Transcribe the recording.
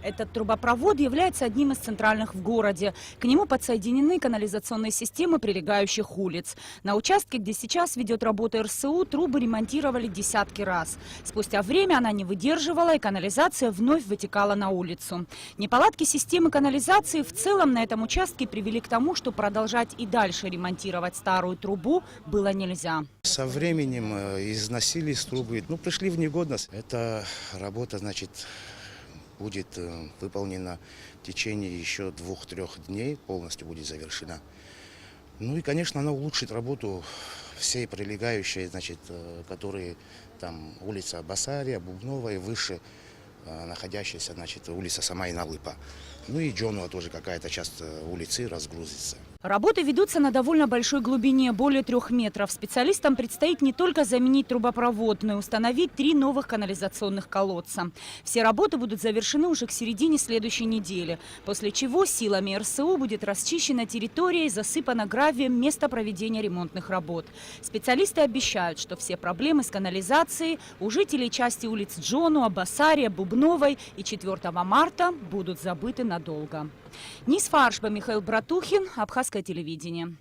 Этот трубопровод является одним из центральных в городе. К нему подсоединены канализационные системы прилегающих улиц. На участке, где сейчас ведет работу РСУ, трубы ремонтировали десятки раз. Спустя время она не выдерживала, и канализация вновь вытекала на улицу. Неполадки системы канализации в целом на этом участке привели к тому, что продолжать и дальше ремонтировать старую трубу было нельзя. Со временем износились трубы, пришли в негодность. Эта работа, будет выполнена в течение еще 2-3 дней, полностью будет завершена. И, конечно, она улучшит работу всей прилегающей, которые там улица Басария, Бубнова и выше находящаяся, улица сама Иналыпа. И Джонуа тоже какая-то часть улицы разгрузится. Работы ведутся на довольно большой глубине, более 3 метров. Специалистам предстоит не только заменить трубопровод, но и установить 3 новых канализационных колодца. Все работы будут завершены уже к середине следующей недели, после чего силами РСУ будет расчищена территория и засыпана гравием место проведения ремонтных работ. Специалисты обещают, что все проблемы с канализацией у жителей части улиц Джонуа, Басария, Бубновой и 4 марта будут забыты надолго. Нис Фаршба, Михаил Братухин, Абхазское телевидение.